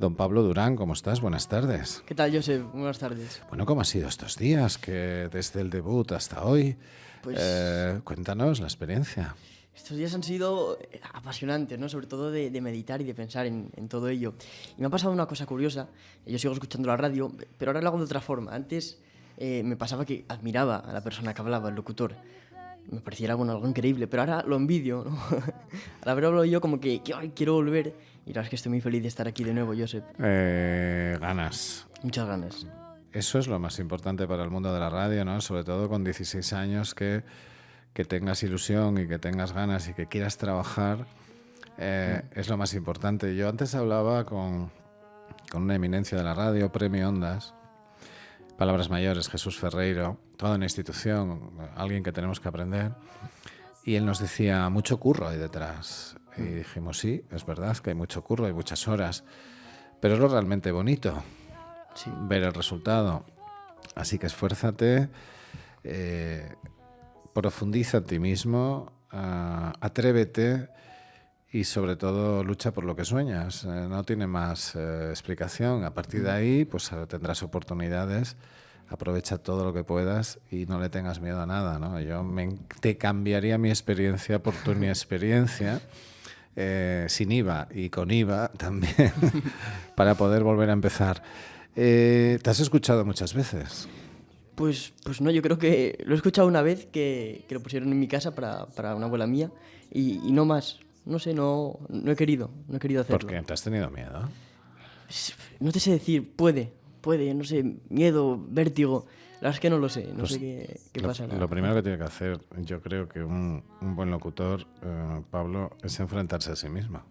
Don Pablo Durán, ¿cómo estás? Buenas tardes. ¿Qué tal, Josep? Buenas tardes. Bueno, ¿cómo han sido estos días? Que desde el debut hasta hoy, Pues cuéntanos la experiencia. estos días han sido apasionantes, ¿no? Sobre todo de meditar y de pensar en todo ello. Y me ha pasado una cosa curiosa. Yo sigo escuchando la radio, pero ahora lo hago de otra forma. Antes me pasaba que admiraba a la persona que hablaba, el locutor. Me pareciera algo increíble, pero ahora lo envidio, ¿no? Ahora hablo yo como que ay, quiero volver. Y la verdad es que estoy muy feliz de estar aquí de nuevo, Josep. Ganas. Muchas ganas. Eso es lo más importante para el mundo de la radio, ¿no? Sobre todo con 16 años, que tengas ilusión y que tengas ganas y que quieras trabajar, es lo más importante. Yo antes hablaba con una eminencia de la radio, Premio Ondas, Palabras Mayores, Jesús Ferreiro, toda una institución, alguien que tenemos que aprender, y él nos decía, mucho curro hay detrás. Y dijimos, sí, es verdad que hay mucho curro, hay muchas horas, pero es lo realmente bonito, Sí. ver el resultado. Así que esfuérzate, profundiza en ti mismo, atrévete y sobre todo lucha por lo que sueñas. No tiene más explicación. A partir de ahí pues tendrás oportunidades. Aprovecha todo lo que puedas y no le tengas miedo a nada, ¿no? Yo te cambiaría mi experiencia por tu inexperiencia, sin IVA y con IVA también, para poder volver a empezar. ¿Te has escuchado muchas veces? Pues no, yo creo que lo he escuchado una vez que lo pusieron en mi casa para una abuela mía y no más. No sé, no he querido hacerlo. ¿Por qué? ¿Te has tenido miedo? No te sé decir, puede, no sé, miedo, vértigo. La verdad es que no lo sé, no Pues sé qué pasa. Lo primero que tiene que hacer, yo creo que un buen locutor, Pablo, es enfrentarse a sí mismo.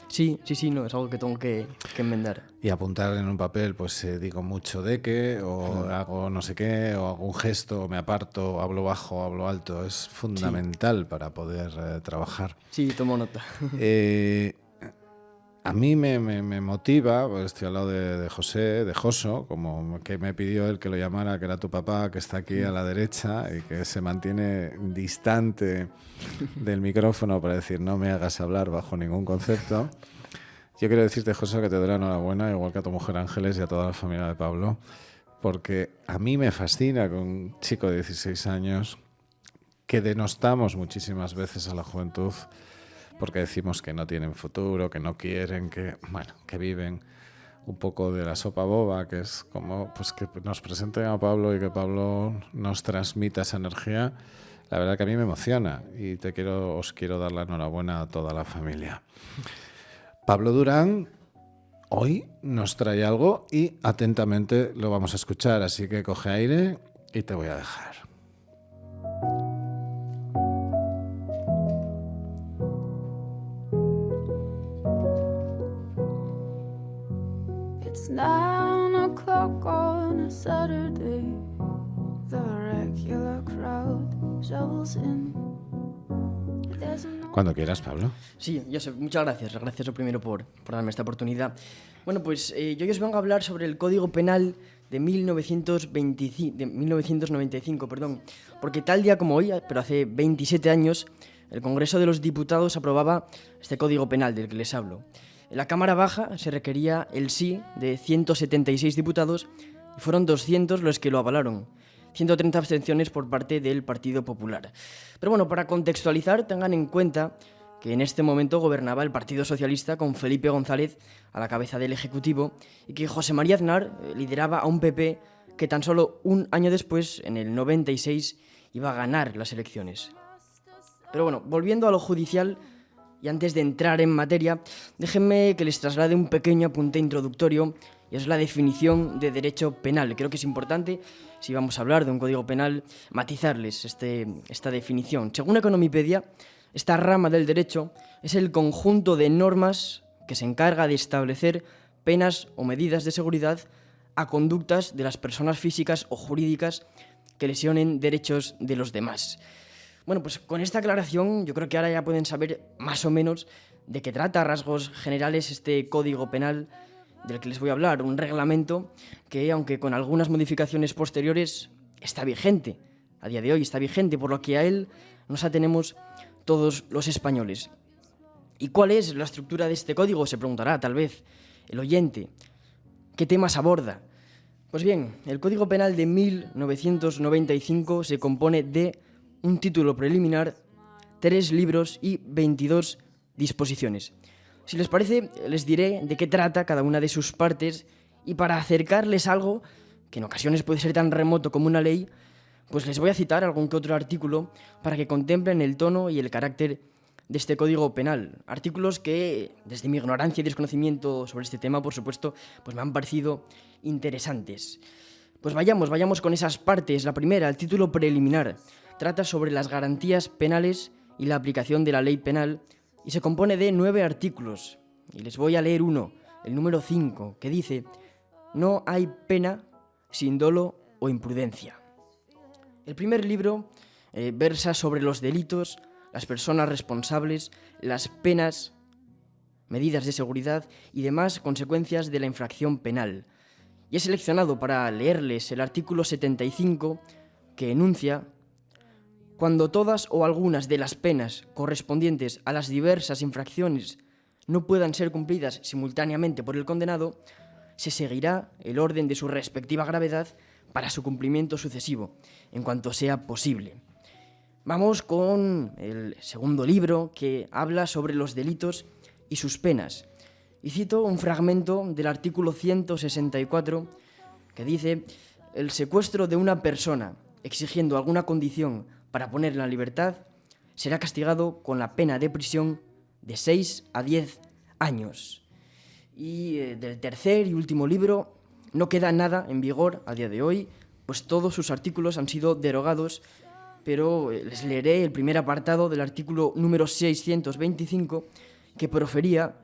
Sí, no, es algo que tengo que enmendar. Y apuntar en un papel, pues digo mucho de qué, o hago no sé qué, o hago un gesto, o me aparto, o hablo bajo, o hablo alto. Es fundamental para poder trabajar. Sí, tomo nota. A mí me motiva, pues estoy al lado de José, de Joso, como que me pidió él que lo llamara, que era tu papá, que está aquí a la derecha y que se mantiene distante del micrófono para decir no me hagas hablar bajo ningún concepto. Yo quiero decirte, José, que te doy la enhorabuena, igual que a tu mujer Ángeles y a toda la familia de Pablo, porque a mí me fascina que un chico de 16 años, que denostamos muchísimas veces a la juventud, porque decimos que no tienen futuro, que no quieren, que viven un poco de la sopa boba, que es como pues que nos presenten a Pablo y que Pablo nos transmita esa energía. La verdad que a mí me emociona y os quiero dar la enhorabuena a toda la familia. Pablo Durán hoy nos trae algo y atentamente lo vamos a escuchar, así que coge aire y te voy a dejar. It's 9:00 on a Saturday. The regular crowd shovels in. Cuando quieras, Pablo. Sí, Josep, muchas gracias. Gracias lo primero por darme esta oportunidad. Bueno, pues yo os vengo a hablar sobre el Código Penal de 1995, porque tal día como hoy, pero hace 27 años, el Congreso de los Diputados aprobaba este Código Penal del que les hablo. En la Cámara Baja se requería el sí de 176 diputados y fueron 200 los que lo avalaron. 130 abstenciones por parte del Partido Popular. Pero bueno, para contextualizar, tengan en cuenta que en este momento gobernaba el Partido Socialista con Felipe González a la cabeza del Ejecutivo y que José María Aznar lideraba a un PP que tan solo un año después, en el 96, iba a ganar las elecciones. Pero bueno, volviendo a lo judicial y antes de entrar en materia, déjenme que les traslade un pequeño apunte introductorio y es la definición de derecho penal. Creo que es importante, si vamos a hablar de un código penal, matizarles esta definición. Según Economipedia, esta rama del derecho es el conjunto de normas que se encarga de establecer penas o medidas de seguridad a conductas de las personas físicas o jurídicas que lesionen derechos de los demás. Bueno, pues con esta aclaración yo creo que ahora ya pueden saber más o menos de qué trata a rasgos generales este código penal del que les voy a hablar, un reglamento que, aunque con algunas modificaciones posteriores, está vigente. A día de hoy está vigente, por lo que a él nos atenemos todos los españoles. ¿Y cuál es la estructura de este código? Se preguntará, tal vez. el oyente. ¿Qué temas aborda? Pues bien, el Código Penal de 1995 se compone de un título preliminar, 3 libros y 22 disposiciones. Si les parece, les diré de qué trata cada una de sus partes y para acercarles algo que en ocasiones puede ser tan remoto como una ley, pues les voy a citar algún que otro artículo para que contemplen el tono y el carácter de este Código Penal. Artículos que, desde mi ignorancia y desconocimiento sobre este tema, por supuesto, pues me han parecido interesantes. Pues vayamos con esas partes. La primera, el título preliminar, trata sobre las garantías penales y la aplicación de la ley penal y se compone de 9 artículos. Y les voy a leer uno, el número 5, que dice: no hay pena sin dolo o imprudencia. El primer libro versa sobre los delitos, las personas responsables, las penas, medidas de seguridad y demás consecuencias de la infracción penal. Y he seleccionado para leerles el artículo 75, que enuncia: cuando todas o algunas de las penas correspondientes a las diversas infracciones no puedan ser cumplidas simultáneamente por el condenado, se seguirá el orden de su respectiva gravedad para su cumplimiento sucesivo, en cuanto sea posible. Vamos con el segundo libro, que habla sobre los delitos y sus penas. Y cito un fragmento del artículo 164, que dice: el secuestro de una persona exigiendo alguna condición para ponerla en libertad será castigado con la pena de prisión de 6 a 10 años. Y del tercer y último libro no queda nada en vigor a día de hoy, pues todos sus artículos han sido derogados, pero les leeré el primer apartado del artículo número 625, que profería: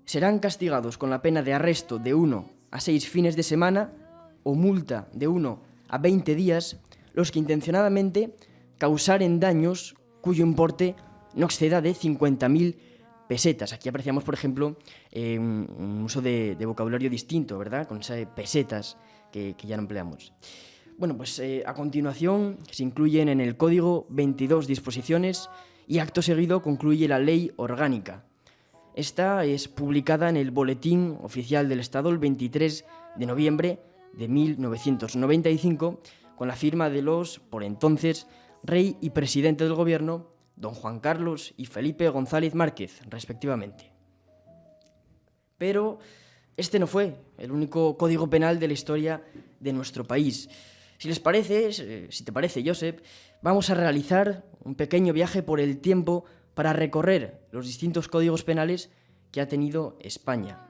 serán castigados con la pena de arresto de 1 a 6 fines de semana o multa de 1 a 20 días los que intencionadamente causaren daños cuyo importe no exceda de 50.000 pesetas. Aquí apreciamos, por ejemplo, un uso de vocabulario distinto, ¿verdad? Con esas pesetas que ya no empleamos. Bueno, pues a continuación se incluyen en el Código 22 disposiciones y acto seguido concluye la Ley Orgánica. Esta es publicada en el Boletín Oficial del Estado el 23 de noviembre de 1995 con la firma de los, por entonces, Rey y Presidente del Gobierno, don Juan Carlos y Felipe González Márquez, respectivamente. Pero este no fue el único código penal de la historia de nuestro país. Si les parece, si te parece, Josep, vamos a realizar un pequeño viaje por el tiempo para recorrer los distintos códigos penales que ha tenido España.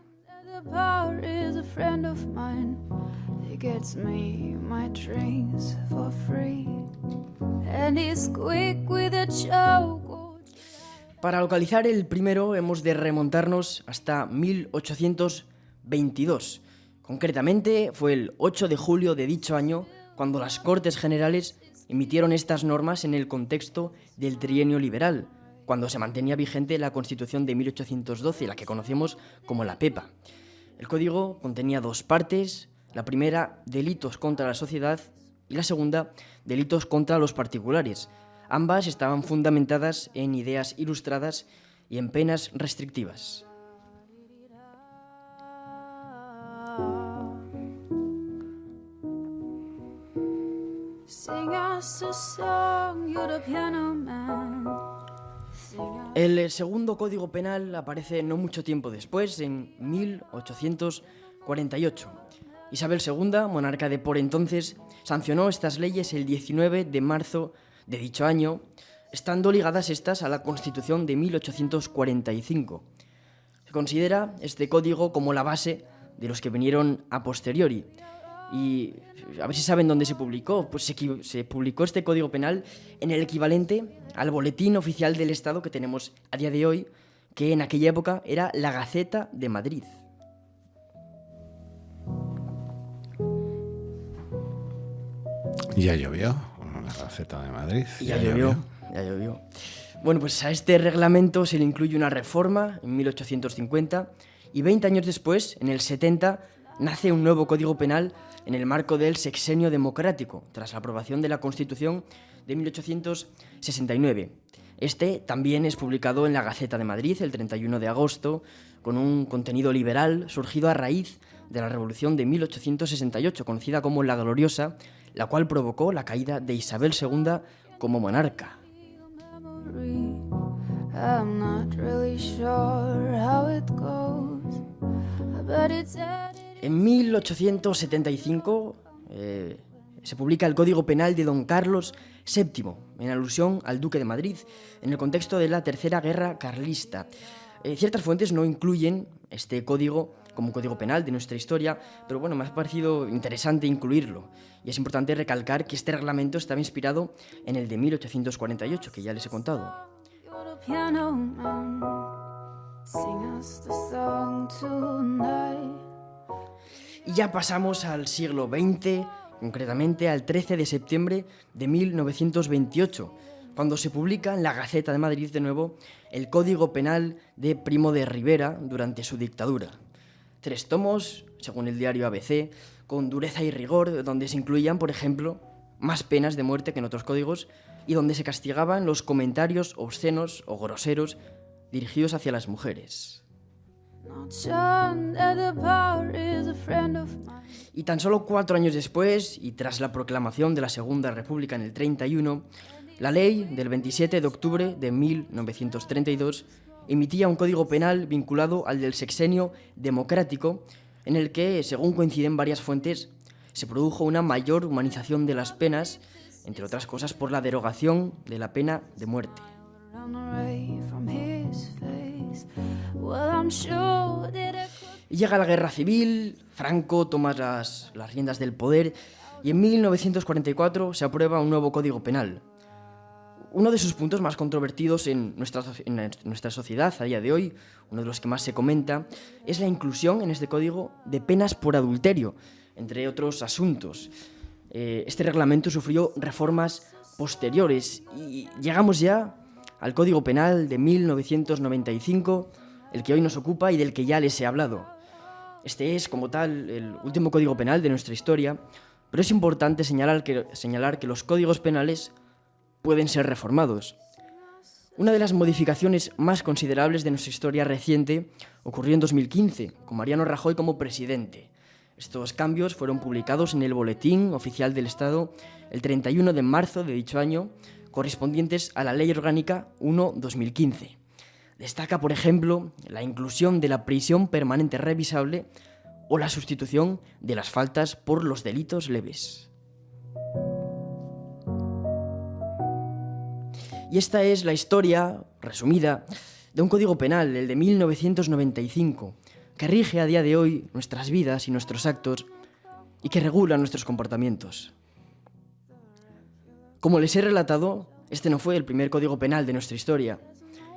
Para localizar el primero hemos de remontarnos hasta 1822. Concretamente fue el 8 de julio de dicho año cuando las Cortes Generales emitieron estas normas en el contexto del trienio liberal, cuando se mantenía vigente la Constitución de 1812, la que conocemos como la PEPA. El código contenía 2 partes: la primera, delitos contra la sociedad, y la segunda, delitos contra los particulares. Ambas estaban fundamentadas en ideas ilustradas y en penas restrictivas. El segundo Código Penal aparece no mucho tiempo después, en 1848. Isabel II, monarca de por entonces, sancionó estas leyes el 19 de marzo de dicho año, estando ligadas estas a la Constitución de 1845. Se considera este código como la base de los que vinieron a posteriori. Y a ver si saben dónde se publicó. Pues se publicó este Código Penal en el equivalente al Boletín Oficial del Estado que tenemos a día de hoy, que en aquella época era la Gaceta de Madrid. Ya llovió, la Gaceta de Madrid. Ya llovió. Bueno, pues a este reglamento se le incluye una reforma en 1850 y 20 años después, en el 70, nace un nuevo Código Penal en el marco del Sexenio Democrático, tras la aprobación de la Constitución de 1869. Este también es publicado en la Gaceta de Madrid el 31 de agosto, con un contenido liberal surgido a raíz de la Revolución de 1868, conocida como la Gloriosa, la cual provocó la caída de Isabel II como monarca. I'm not really sure how it goes, but it's En 1875 se publica el Código Penal de Don Carlos VII, en alusión al Duque de Madrid, en el contexto de la Tercera Guerra Carlista. Ciertas fuentes no incluyen este código como código penal de nuestra historia, pero bueno, me ha parecido interesante incluirlo. Y es importante recalcar que este reglamento estaba inspirado en el de 1848, que ya les he contado. you're the piano man. Sing us the song tonight. Y ya pasamos al siglo XX, concretamente al 13 de septiembre de 1928, cuando se publica en la Gaceta de Madrid de nuevo el Código Penal de Primo de Rivera durante su dictadura. 3 tomos, según el diario ABC, con dureza y rigor, donde se incluían, por ejemplo, más penas de muerte que en otros códigos y donde se castigaban los comentarios obscenos o groseros dirigidos hacia las mujeres. Now John at the bar is a friend of mine. Y tan solo 4 años después, y tras la proclamación de la Segunda República en el 31, la ley del 27 de octubre de 1932 emitía un código penal vinculado al del sexenio democrático, en el que, según coinciden varias fuentes, se produjo una mayor humanización de las penas, entre otras cosas por la derogación de la pena de muerte. Run away from his face. Well, I'm sure that I could. Y llega la guerra civil, Franco toma las riendas del poder y en 1944 se aprueba un nuevo código penal. Uno de sus puntos más controvertidos en nuestra sociedad a día de hoy, uno de los que más se comenta, es la inclusión en este código de penas por adulterio, entre otros asuntos. Este reglamento sufrió reformas posteriores y llegamos ya al Código Penal de 1995, el que hoy nos ocupa y del que ya les he hablado. Este es, como tal, el último código penal de nuestra historia, pero es importante señalar que los códigos penales pueden ser reformados. Una de las modificaciones más considerables de nuestra historia reciente ocurrió en 2015, con Mariano Rajoy como presidente. Estos cambios fueron publicados en el Boletín Oficial del Estado el 31 de marzo de dicho año, correspondientes a la Ley Orgánica 1/2015. Destaca, por ejemplo, la inclusión de la prisión permanente revisable o la sustitución de las faltas por los delitos leves. Y esta es la historia, resumida, de un código penal, el de 1995, que rige a día de hoy nuestras vidas y nuestros actos y que regula nuestros comportamientos. Como les he relatado, este no fue el primer código penal de nuestra historia.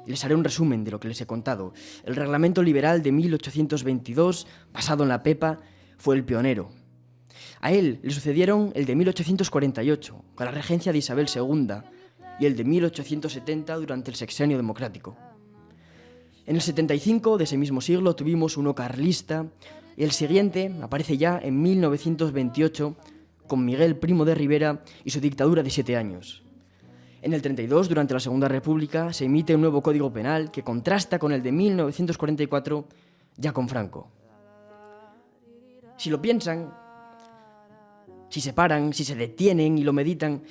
Les haré un resumen de lo que les he contado. El Reglamento Liberal de 1822, basado en la PEPA, fue el pionero. A él le sucedieron el de 1848, con la regencia de Isabel II, y el de 1870 durante el Sexenio Democrático. En el 75 de ese mismo siglo tuvimos uno carlista, y el siguiente aparece ya en 1928, con Miguel Primo de Rivera y su dictadura de 7 años. En el 32, durante la Segunda República, se emite un nuevo Código Penal que contrasta con el de 1944, ya con Franco. Si lo piensan, si se paran, si se detienen y lo meditan,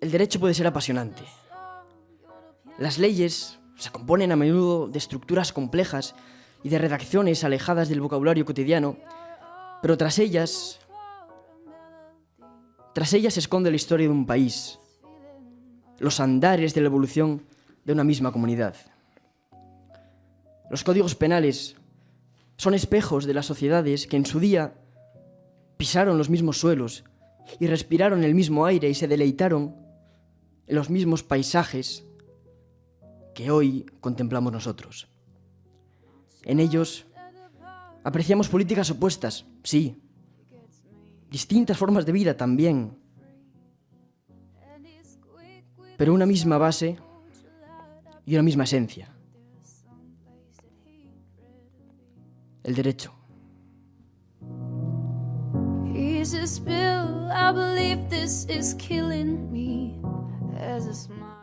el derecho puede ser apasionante. Las leyes se componen a menudo de estructuras complejas y de redacciones alejadas del vocabulario cotidiano, pero tras ellas se esconde la historia de un país, los andares de la evolución de una misma comunidad. Los códigos penales son espejos de las sociedades que en su día pisaron los mismos suelos y respiraron el mismo aire y se deleitaron en los mismos paisajes que hoy contemplamos nosotros. En ellos apreciamos políticas opuestas, sí, distintas formas de vida también, pero una misma base y una misma esencia: el derecho. He's a spill. I believe this is killing me as a smile.